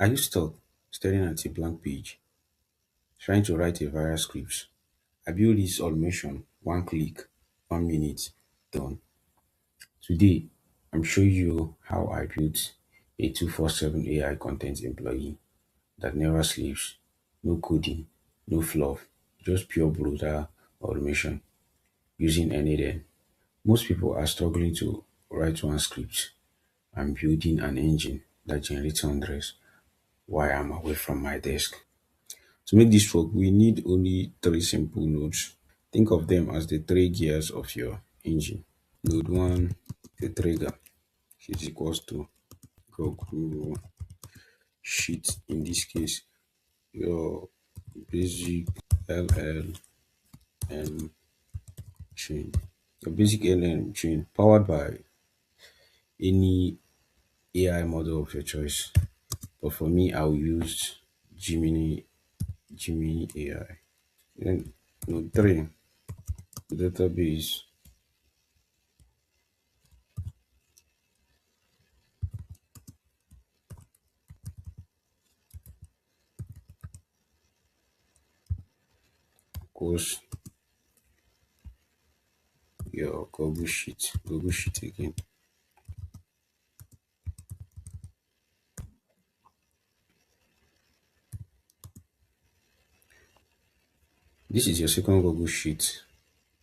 Are you stuck staring at a blank page, trying to write a viral script? I built this automation, one click, 1 minute, done. Today, I'm showing you how I built a 247 AI content employee that never sleeps, no coding, no fluff, just pure brutal automation using n8n. Most people are struggling to write one script. I'm building an engine that generates hundreds while I'm away from my desk. To make this work, we need only three simple nodes. Think of them as the three gears of your engine. Node 1, the trigger, is equals to Google Sheet. In this case, your basic LLM chain. Your basic LLM chain powered by any AI model of your choice. But for me, I'll use Gemini AI. Then node 3, the database. Of course, your Google Sheet. Google Sheet again. This is your second Google Sheet.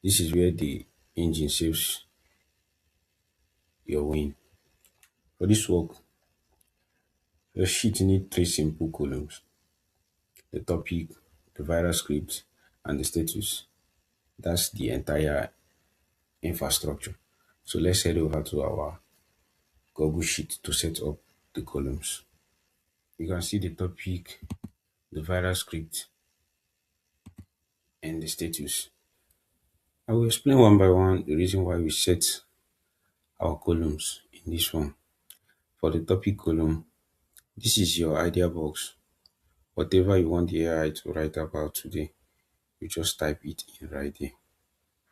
This is where the engine saves your win. For this work, your sheet need three simple columns: the topic, the viral script, and the status. That's the entire infrastructure. So let's head over to our Google Sheet to set up the columns. You can see the topic, the viral script, and the status. I will explain one by one the reason why we set our columns in this one. For the topic column, this is your idea box. Whatever you want the AI to write about today, you just type it in right there.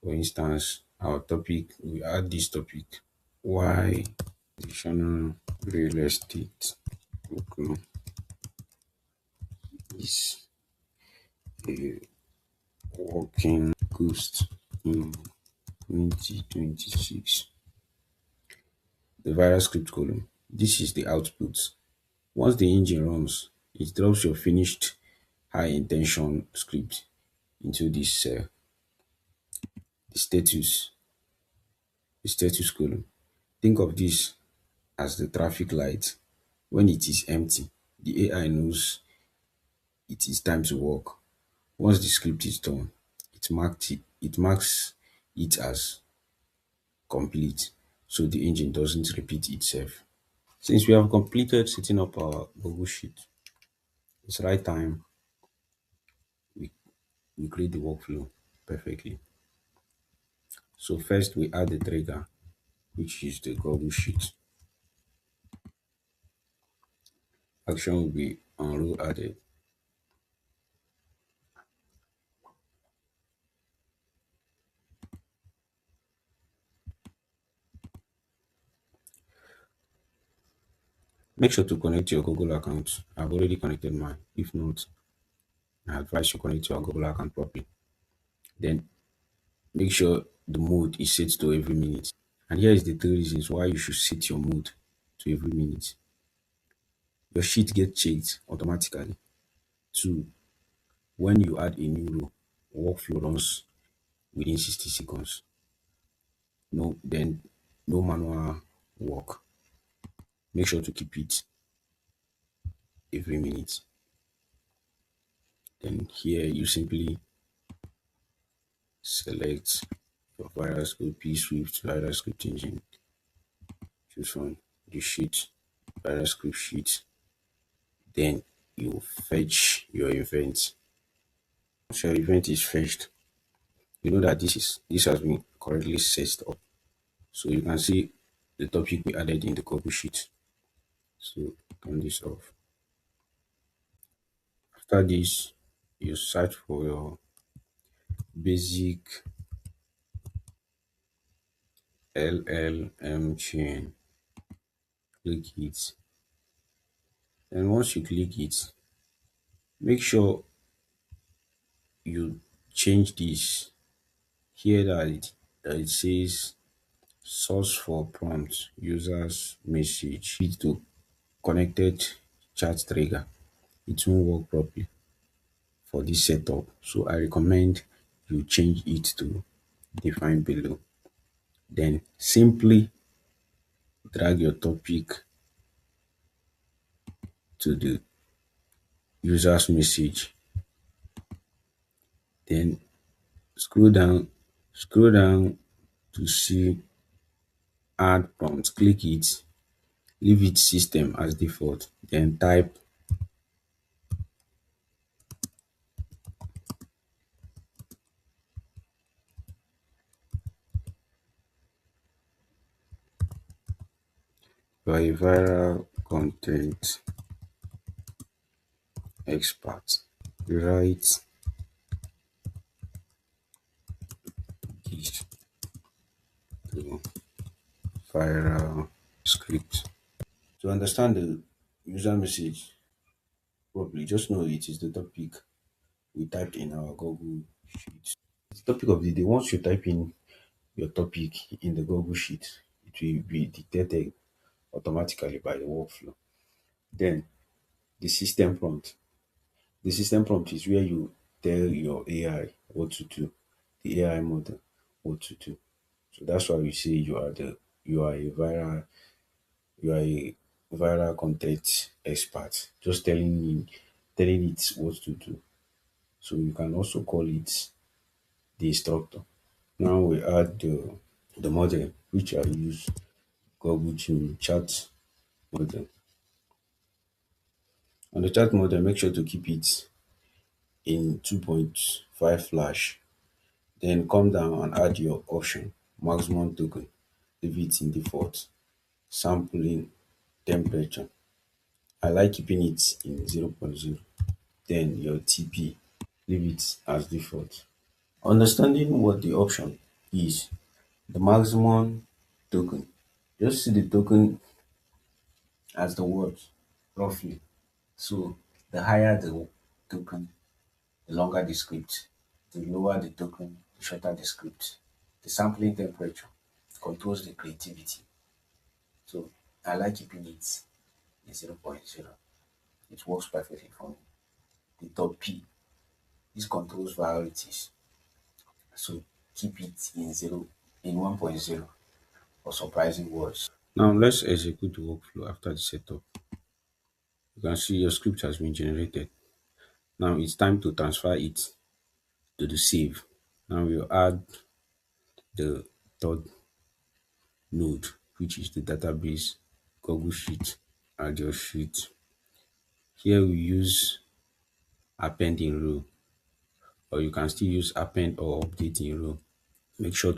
For instance, our topic, we add this topic: why traditional real estate broker is a walking ghost in 2026. The viral script column. This is the output. Once the engine runs, it drops your finished high intention script into this the status column. Think of this as the traffic light. When it is empty, the AI knows it is time to work. Once the script is done, it marks it as complete so the engine doesn't repeat itself. Since we have completed setting up our Google Sheet, it's right time we, we create the workflow perfectly. So first we add the trigger, which is the Google Sheet. Action will be on rule added. Make sure to connect your Google account. I've already connected mine. If not, I advise you connect your Google account properly. Then make sure the mode is set to every minute. And here is the three reasons why you should set your mode to every minute. Your sheet gets checked automatically. Two, when you add a new row, workflow runs within 60 seconds. No manual work. Make sure to keep it every minute. Then here you simply select your viral script, P Swift viral script engine. Choose one, the sheet, viral script sheet. Then you fetch your event. Once your event is fetched, you know that this has been correctly set up. So you can see the topic we added in the Google Sheet. So turn this off. After this, you search for your basic LLM chain. Click it. Then once you click it, make sure you change this here that it says source for prompt users message it to connected chat trigger. It won't work properly for this setup. So I recommend you change it to define below. Then simply drag your topic to the user's message. Then scroll down, scroll down to see add prompt. Click it, leave it system as default. Then type you are a viral content expert. Write this to viral script. To understand the user message properly, just know it is the topic we typed in our Google Sheet. The topic of the day, once you type in your topic in the Google Sheet, it will be detected automatically by the workflow. Then the system prompt. The system prompt is where you tell your AI what to do, the AI model what to do. So that's why we say you are a viral content expert, just telling it what to do. So you can also call it the instructor. Now we add the model which I use Google Gym chat model. On the chat model, make sure to keep it in 2.5 flash. Then come down and add your option, maximum token, leave it in default, sampling temperature. I like keeping it in zero point 0.0. Then your TP, leave it as default. Understanding what the option is, the maximum token. Just see the token as the word, roughly. So the higher the token, the longer the script. The lower the token, the shorter the script. The sampling temperature controls the creativity. So I like keeping it in zero point 0.0. It works perfectly for me. The top P, this controls varieties. So keep it in 1.0 for surprising words. Now let's execute the workflow after the setup. You can see your script has been generated. Now it's time to transfer it to the save. Now we'll add the third node, which is the database Google Sheet. Add your sheet. Here we use append in row, or you can still use append or update in row. Make sure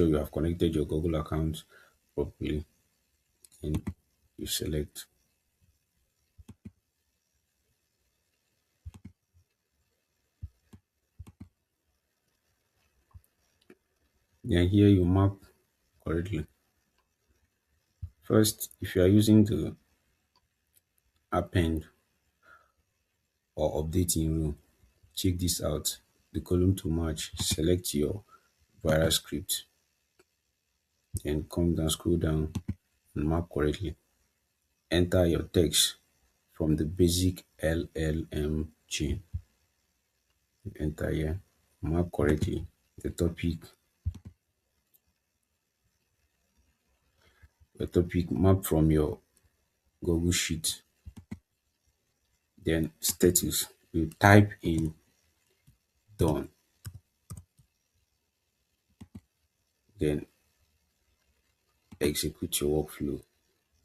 you have connected your Google account properly and you select. Then here you map correctly. First, if you are using the append or update in row, check this out. The column to match, select your virus script, then come down, scroll down and map correctly. Enter your text from the basic LLM chain. Enter here, map correctly. The topic map from your Google Sheet. Then status, you type in done. Then execute your workflow.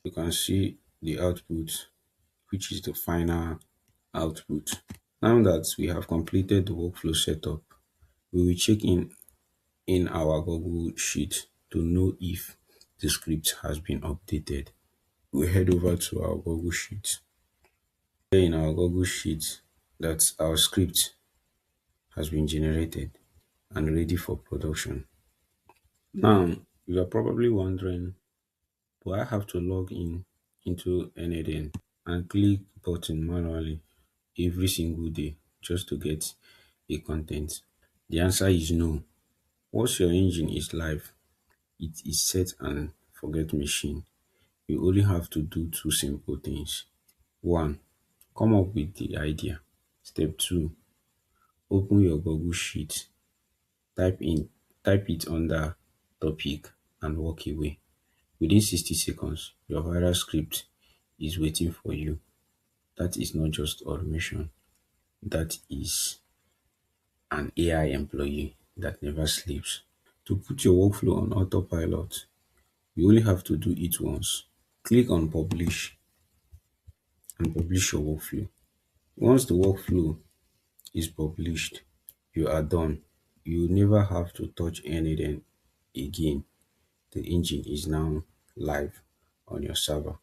You can see the output, which is the final output. Now that we have completed the workflow setup, we will check in our Google Sheet to know if the script has been updated. We head over to our Google Sheet. Here in our Google Sheet, that our script has been generated and ready for production. Now, you are probably wondering, do I have to log in into n8n? and click button manually every single day just to get a content? The answer is no. Once your engine is live, it is set and forget machine. You only have to do two simple things. One, come up with the idea. Step two, open your Google Sheet, type in type it under topic and walk away. Within 60 seconds, your viral script is waiting for you. That is not just automation. That is an AI employee that never sleeps. To put your workflow on autopilot, you only have to do it once. Click on publish and publish your workflow. Once the workflow is published, you are done. You never have to touch anything again. The engine is now live on your server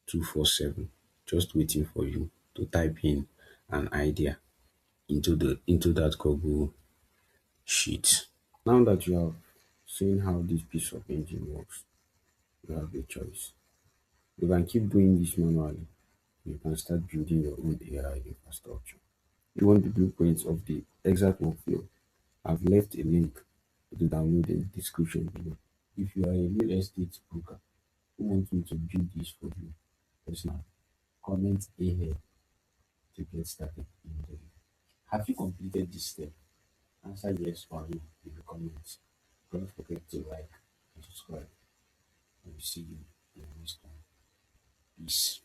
247, just waiting for you to type in an idea into that Google sheet. Now that you have seen how this piece of engine works, you have a choice. You can keep doing this manually. You can start building your own AI infrastructure. You want the blueprints of the exact workflow? I've left a link to download in the description below. If you are a real estate broker who wants me to build this for you personally, comment ahead to get started immediately. Have you completed this step? Answer yes or no in the comments. Don't forget to like and subscribe. And we'll see you in the next one. Peace.